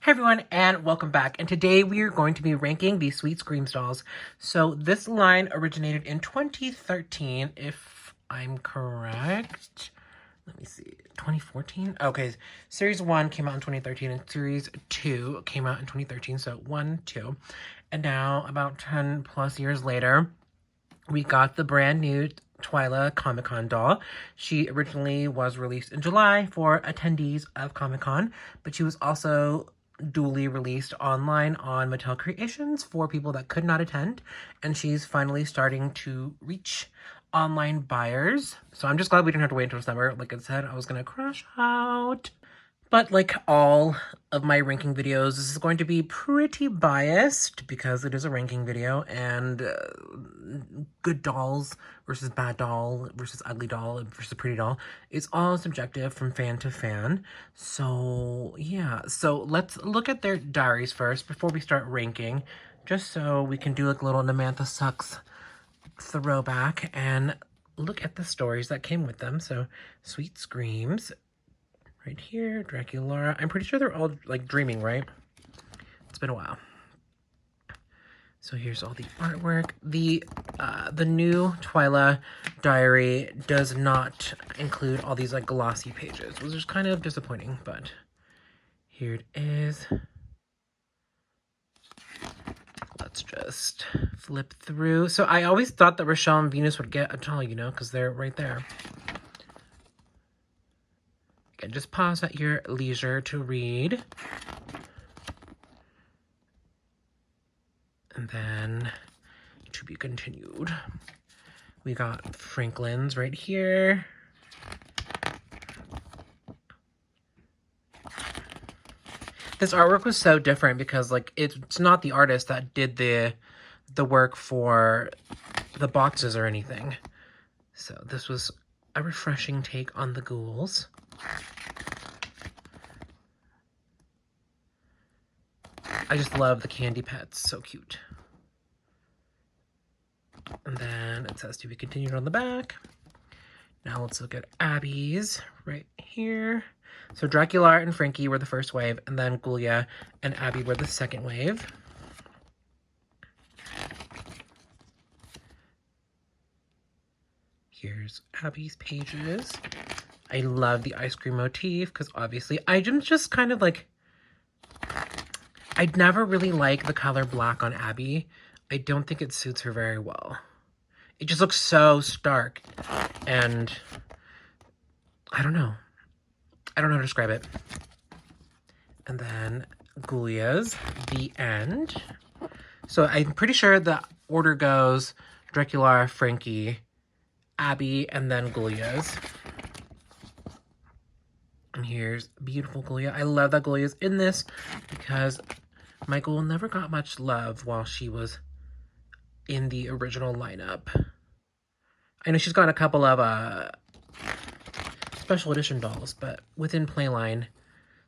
Hey everyone, and welcome back. And today we are going to be ranking the Sweet Screams dolls. So this line originated in 2013, if I'm correct. Let me see, 2014? Okay, Series 1 came out in 2013, and Series 2 came out in 2013, so 1, 2. And now, about 10 plus years later, we got the brand new Twyla Comic-Con doll. She originally was released in July for attendees of Comic-Con, but she was also duly released online on Mattel Creations for people that could not attend, and she's finally starting to reach online buyers. So I'm just glad we didn't have to wait until summer. Like I said, I was gonna crash out. But like all of my ranking videos, this is going to be pretty biased because it is a ranking video, and good dolls versus bad doll versus ugly doll versus pretty doll, it's all subjective from fan to fan. So yeah, so let's look at their diaries first before we start ranking, just so we can do like a little Namantha Sucks throwback and look at the stories that came with them. So Sweet Screams. Right here, Draculaura. I'm pretty sure they're all, like, dreaming, right? It's been a while. So here's all the artwork. The new Twyla diary does not include all these, like, glossy pages, which is kind of disappointing, but here it is. Let's just flip through. So I always thought that Rochelle and Venus would get a doll, you know, because they're right there. And just pause at your leisure to read. And then to be continued. We got Franklin's right here. This artwork was so different because like it's not the artist that did the work for the boxes or anything. So this was a refreshing take on the ghouls. I just love the candy pets, so cute. And then it says to be continued on the back. Now let's look at Abby's right here. So Draculaura and Frankie were the first wave, and then Ghoulia and Abbey were the second wave. Here's Abby's pages. I love the ice cream motif because obviously I'm just kind of like, I'd never really like the color black on Abbey. I don't think it suits her very well. It just looks so stark, and I don't know. I don't know how to describe it. And then Ghoulia's The End. So I'm pretty sure the order goes Draculaura, Frankie, Abbey, and then Ghoulia's. And here's beautiful Ghoulia. I love that Ghoulia's in this because my ghoul never got much love while she was in the original lineup. I know she's got a couple of special edition dolls, but within Playline,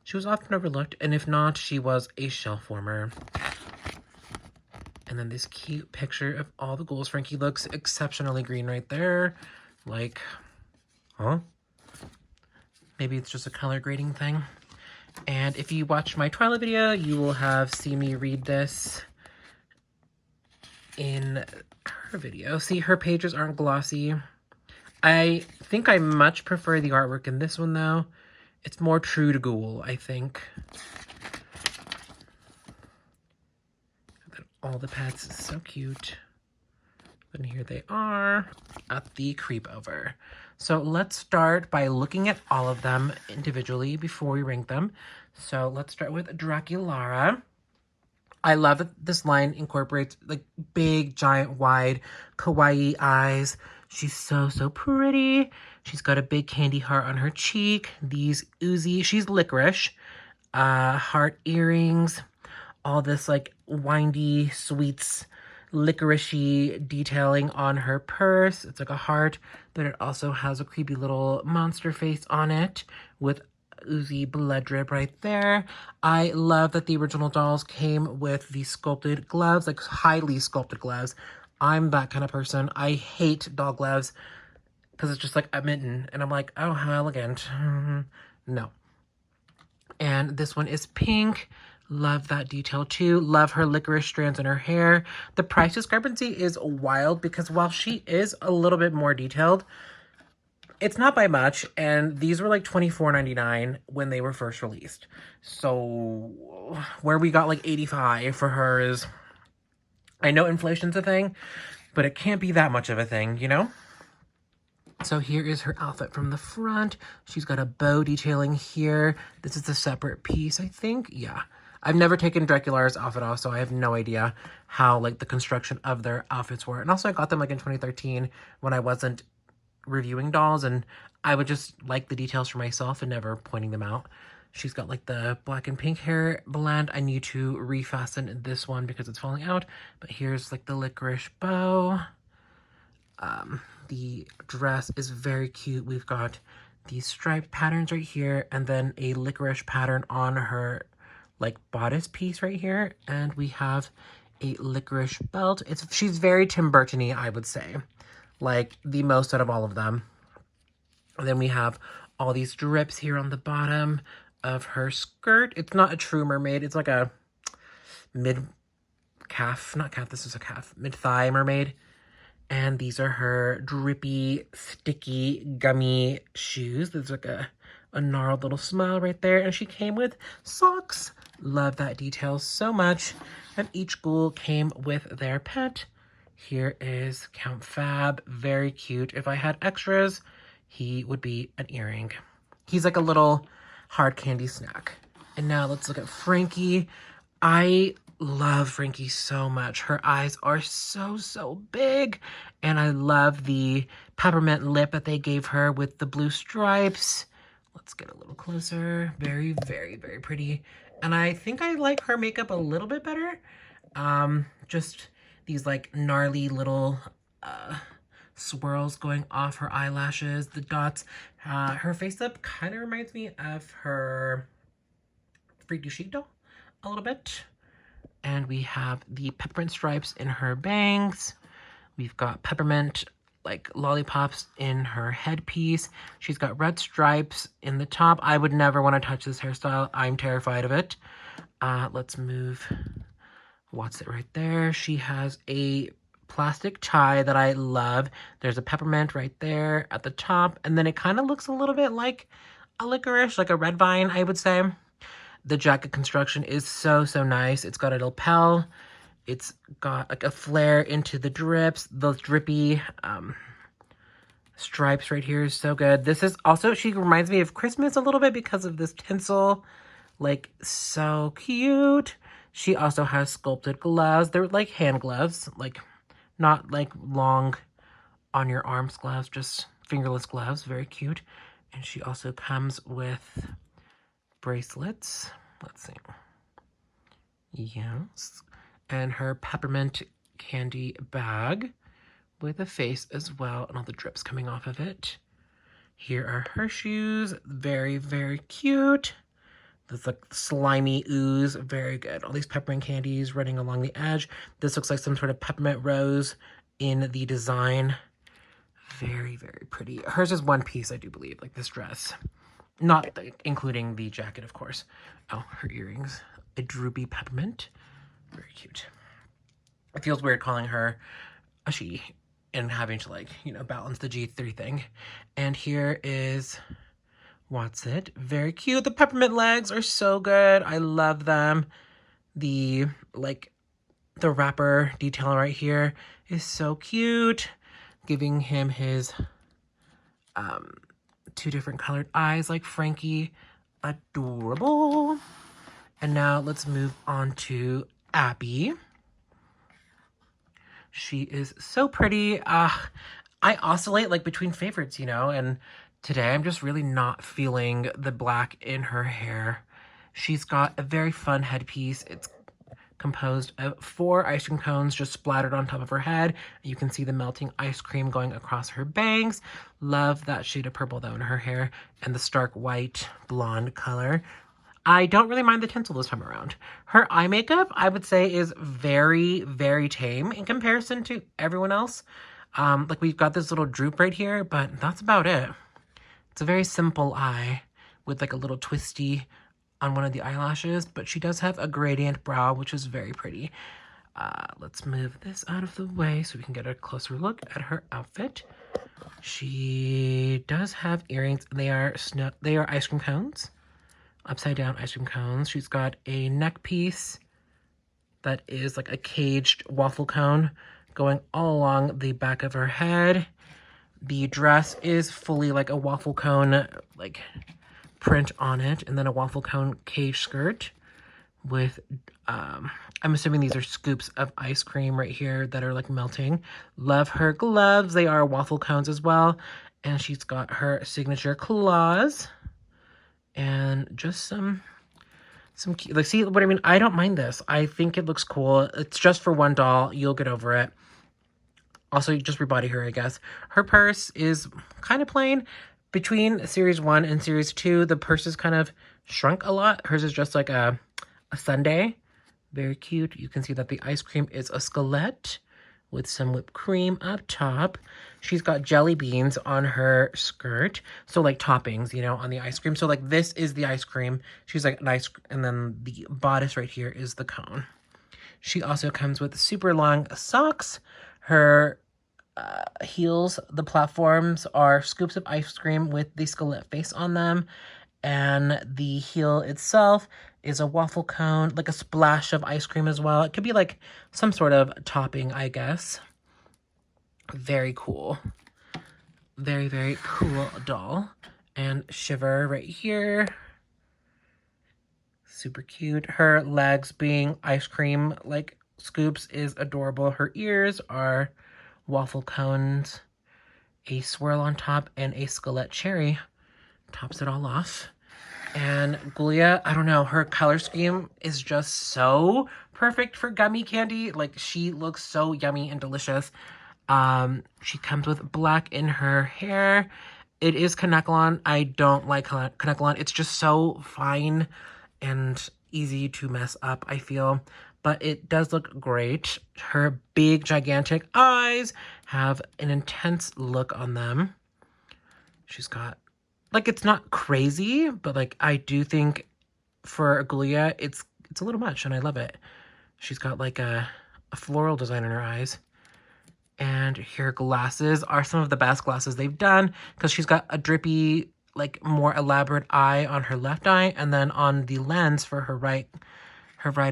she was often overlooked, and if not, she was a shelf warmer. And then this cute picture of all the ghouls. Frankie looks exceptionally green right there. Like, huh? Maybe it's just a color grading thing. And if you watch my Twyla video, you will have seen me read this in her video. See, her pages aren't glossy. I think I much prefer the artwork in this one, though. It's more true to ghoul, I think. And then all the pets, so cute. And here they are at the creep over. So let's start by looking at all of them individually before we rank them. So let's start with Draculaura. I love that this line incorporates like big, giant, wide, kawaii eyes. She's so, so pretty. She's got a big candy heart on her cheek. These oozy, she's licorice, heart earrings, all this like windy sweets, licoricey detailing on her purse. It's like a heart, but it also has a creepy little monster face on it with oozy blood drip right there. I love that the original dolls came with the sculpted gloves, like highly sculpted gloves. I'm that kind of person. I hate doll gloves because it's just like a mitten, and I'm like, oh, how elegant. No. And this one is pink. Love that detail too. Love her licorice strands in her hair. The price discrepancy is wild because while she is a little bit more detailed, it's not by much, and these were like $24.99 when they were first released. So where we got like $85 for her is, I know inflation's a thing, but it can't be that much of a thing, you know? So here is her outfit from the front. She's got a bow detailing here. This is a separate piece, I think. Yeah. I've never taken Draculaura's outfit off, so I have no idea how like the construction of their outfits were. And also I got them like in 2013 when I wasn't reviewing dolls, and I would just like the details for myself and never pointing them out. She's got like the black and pink hair blend. I need to refasten this one because it's falling out, but here's like the licorice bow. The dress is very cute. We've got these striped patterns right here, and then a licorice pattern on her like bodice piece right here, and we have a licorice belt. She's very Tim Burton-y, I would say, like the most out of all of them. And then we have all these drips here on the bottom of her skirt. It's not a true mermaid. It's like a mid-calf, not calf, this is a calf, mid-thigh mermaid. And these are her drippy, sticky, gummy shoes. There's like a gnarled little smile right there. And she came with socks. Love that detail so much. And each ghoul came with their pet. Here is Count Fab. Very cute. If I had extras, he would be an earring. He's like a little hard candy snack. And now let's look at Frankie. I love Frankie so much. Her eyes are so big, and I love the peppermint lip that they gave her with the blue stripes. Let's get a little closer. Very pretty. And I think I like her makeup a little bit better. Just these like gnarly little swirls going off her eyelashes, the dots. Her face up kind of reminds me of her Freaky Chic doll a little bit. And we have the peppermint stripes in her bangs. We've got peppermint, like, lollipops in her headpiece. She's got red stripes in the top. I would never want to touch this hairstyle. I'm terrified of it. Let's move What's It right there. She has a plastic tie that I love. There's a peppermint right there at the top. And then it kind of looks a little bit like a licorice, like a red vine, I would say. The jacket construction is so nice. It's got a lapel. It's got like a flare into the drips. Those drippy stripes right here is so good. This is also, she reminds me of Christmas a little bit because of this tinsel. Like, so cute. She also has sculpted gloves. They're like hand gloves. Like, not like long on your arms gloves, just fingerless gloves. Very cute. And she also comes with bracelets. Let's see. Yes. And her peppermint candy bag with a face as well, and all the drips coming off of it. Here are her shoes. Very cute. This like slimy ooze. Very good. All these peppermint candies running along the edge. This looks like some sort of peppermint rose in the design. Very pretty. Hers is one piece, I do believe, like this dress. Not including the jacket, of course. Oh, her earrings. A droopy peppermint. Very cute. It feels weird calling her a she and having to, like, you know, balance the G3 thing. And here is What's It. Very cute. The peppermint legs are so good. I love them. The, like, the wrapper detail right here is so cute. Giving him his, two different colored eyes like Frankie. Adorable. And now let's move on to Abbey. She is so pretty. I oscillate like between favorites, you know, and today I'm just really not feeling the black in her hair. She's got a very fun headpiece. It's composed of 4 ice cream cones just splattered on top of her head. You can see the melting ice cream going across her bangs. Love that shade of purple though in her hair, and the stark white blonde color. I don't really mind the tinsel this time around. Her eye makeup, I would say, is very tame in comparison to everyone else. Like, we've got this little droop right here, but that's about it. It's a very simple eye with like a little twisty on one of the eyelashes, but she does have a gradient brow, which is very pretty. Let's move this out of the way so we can get a closer look at her outfit. She does have earrings. They are ice cream cones, upside down ice cream cones. She's got a neck piece that is like a caged waffle cone going all along the back of her head. The dress is fully like a waffle cone like print on it, and then a waffle cone cage skirt with I'm assuming these are scoops of ice cream right here that are like melting. Love her gloves. They are waffle cones as well. And she's got her signature claws and just some like, see what I mean? I don't mind this. I think it looks cool. It's just for one doll. You'll get over it. Also, you just rebody her, I guess. Her purse is kind of plain. Between series 1 and series 2, the purse is kind of shrunk a lot. Hers is just like a sundae. Very cute. You can see that the ice cream is a skelet with some whipped cream up top. She's got jelly beans on her skirt. So like toppings, you know, on the ice cream. So like this is the ice cream. She's like an ice, and then the bodice right here is the cone. She also comes with super long socks. Her heels, the platforms, are scoops of ice cream with the skelet face on them. And the heel itself is a waffle cone, like a splash of ice cream as well. It could be like some sort of topping, I guess. Very cool. Very, very cool doll. And Shiver right here. Super cute. Her legs being ice cream like scoops is adorable. Her ears are waffle cones. A swirl on top and a skelet cherry tops it all off. And Ghoulia, I don't know, her color scheme is just so perfect for gummy candy. Like, she looks so yummy and delicious. She comes with black in her hair. It is Kanekalon. I don't like Kanekalon. It's just so fine and easy to mess up, I feel. But it does look great. Her big, gigantic eyes have an intense look on them. She's got, like, it's not crazy, but, like, I do think for Ghoulia, it's a little much, and I love it. She's got, like, a floral design in her eyes. And her glasses are some of the best glasses they've done, because she's got a drippy, like, more elaborate eye on her left eye, and then on the lens for her right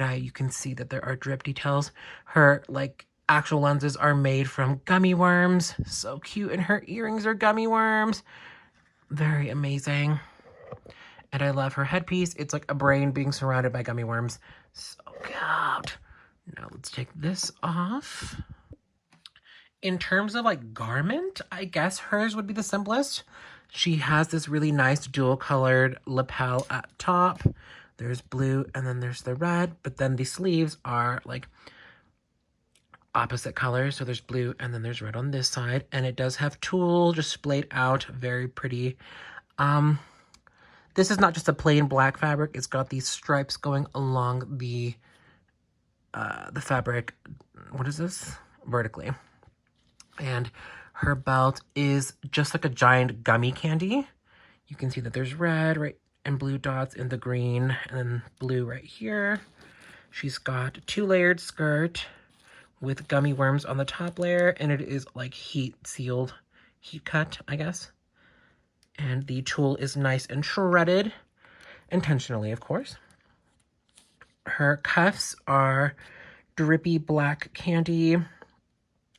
eye, you can see that there are drip details. Her, like, actual lenses are made from gummy worms. So cute. And her earrings are gummy worms. Very amazing. And I love her headpiece. It's like a brain being surrounded by gummy worms. So cute. Now let's take this off. In terms of like garment, I guess hers would be the simplest. She has this really nice dual colored lapel at top. There's blue and then there's the red, but then the sleeves are like opposite colors. So there's blue and then there's red on this side, and it does have tulle just splayed out. Very pretty. This is not just a plain black fabric. It's got these stripes going along the fabric. What is this? Vertically. And her belt is just like a giant gummy candy. You can see that there's red, right, and blue dots in the green, and then blue right here. She's got 2-layered skirt with gummy worms on the top layer, and it is like heat cut, I guess. And the tulle is nice and shredded, intentionally, of course. Her cuffs are drippy black candy.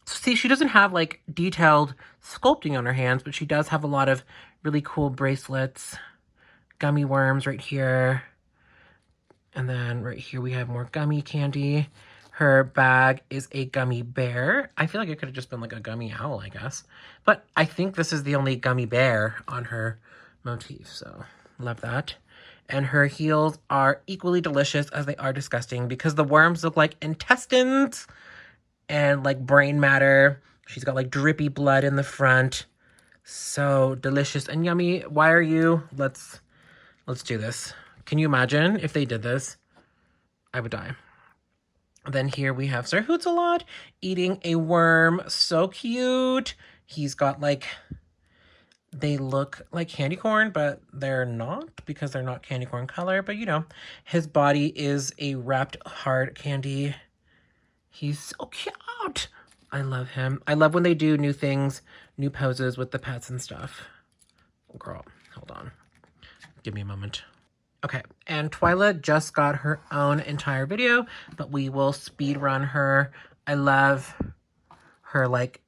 See, she doesn't have like detailed sculpting on her hands, but she does have a lot of really cool bracelets, gummy worms right here. And then right here we have more gummy candy. Her bag is a gummy bear. I feel like it could have just been like a gummy owl, I guess. But I think this is the only gummy bear on her motif, so love that. And her heels are equally delicious as they are disgusting, because the worms look like intestines and like brain matter. She's got like drippy blood in the front. So delicious and yummy. Why are you? Let's do this. Can you imagine if they did this? I would die. Then here we have Sir Hoots-a-Lot eating a worm. So cute. He's got like They look like candy corn, but they're not because they're not candy corn color. But, you know, his body is a wrapped hard candy. He's so cute. I love him. I love when they do new things, new poses with the pets and stuff. Girl, hold on. Give me a moment. Okay, and Twyla just got her own entire video, but we will speed run her. I love her, like,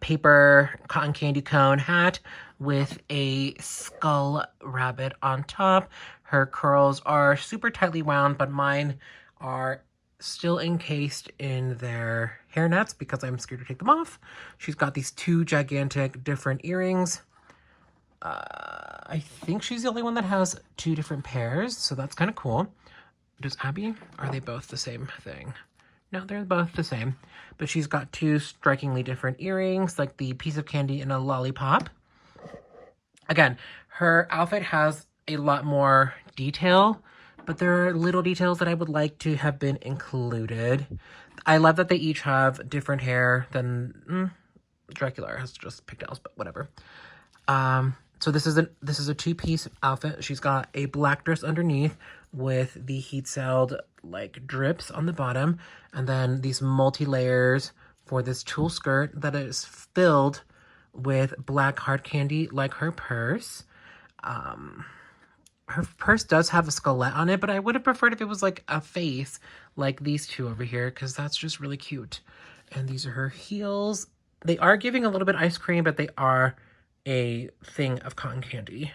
paper cotton candy cone hat with a skull rabbit on top. Her curls are super tightly wound, but mine are still encased in their hairnets because I'm scared to take them off. She's got these two gigantic different earrings. I think she's the only one that has two different pairs, so that's kind of cool. Does Abby? Are they both the same thing? No, they're both the same. But she's got two strikingly different earrings, like the piece of candy and a lollipop. Again, her outfit has a lot more detail, but there are little details that I would like to have been included. I love that they each have different hair than Draculaura has just pigtails, but whatever. So this is a two-piece outfit. She's got a black dress underneath with the heat-sealed like drips on the bottom, and then these multi-layers for this tulle skirt that is filled with black hard candy like her purse. Her purse does have a skelet on it, but I would have preferred if it was like a face like these two over here, because that's just really cute. And these are her heels. They are giving a little bit ice cream, but they are a thing of cotton candy.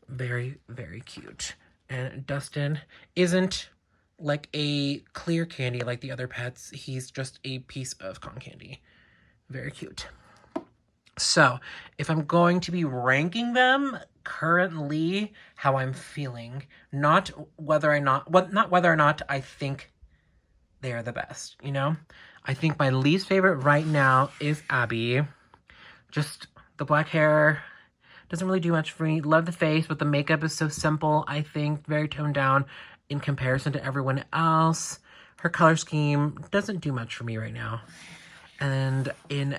Very, very cute. And Dustin isn't like a clear candy like the other pets. He's just a piece of cotton candy. Very cute. So, if I'm going to be ranking them currently, how I'm feeling, not whether or not I think they are the best, you know? I think my least favorite right now is Abby. Just the black hair doesn't really do much for me. Love the face, but the makeup is so simple, I think. Very toned down in comparison to everyone else. Her color scheme doesn't do much for me right now. And in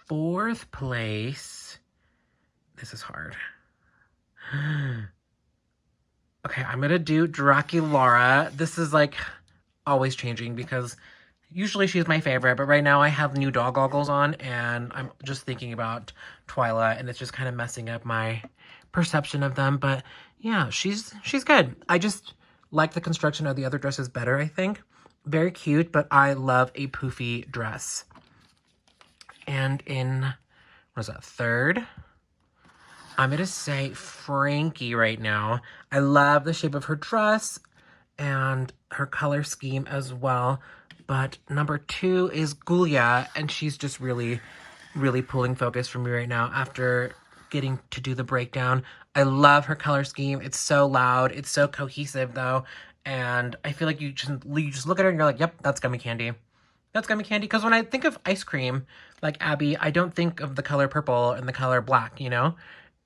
fourth place, this is hard. Okay, I'm gonna do Draculaura. This is like always changing because usually she's my favorite, but right now I have new dog goggles on and I'm just thinking about Twyla, and it's just kind of messing up my perception of them. But yeah, she's good. I just like the construction of the other dresses better, I think. Very cute, but I love a poofy dress. And in, what is that, third? I'm going to say Frankie right now. I love the shape of her dress and her color scheme as well. But number 2 is Ghoulia, and she's just really, really pulling focus for me right now after getting to do the breakdown. I love her color scheme. It's so loud. It's so cohesive, though. And I feel like you just look at her and you're like, yep, that's gummy candy. That's gummy candy. Because when I think of ice cream, like Abby, I don't think of the color purple and the color black, you know?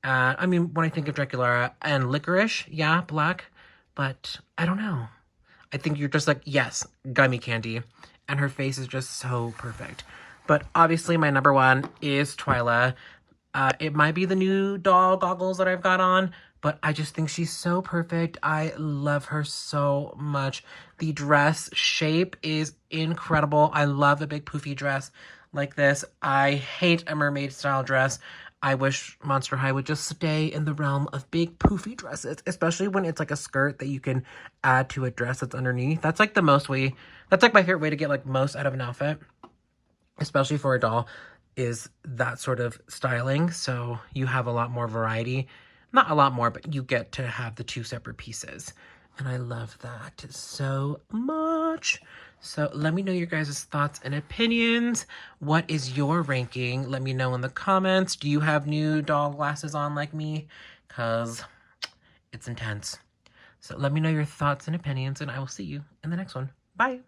I mean, when I think of Draculaura and licorice, yeah, black. But I don't know. I think you're just like, yes, gummy candy. And her face is just so perfect. But obviously my number 1 is Twyla. It might be the new dog goggles that I've got on, but I just think she's so perfect. I love her so much. The dress shape is incredible. I love a big poofy dress like this. I hate a mermaid style dress. I wish Monster High would just stay in the realm of big poofy dresses, especially when it's like a skirt that you can add to a dress that's underneath. That's like that's like my favorite way to get like most out of an outfit, especially for a doll, is that sort of styling. So you have a lot more variety. Not a lot more, but you get to have the 2 separate pieces. And I love that so much. So let me know your guys' thoughts and opinions. What is your ranking? Let me know in the comments. Do you have new doll glasses on like me? Because it's intense. So let me know your thoughts and opinions, and I will see you in the next one. Bye.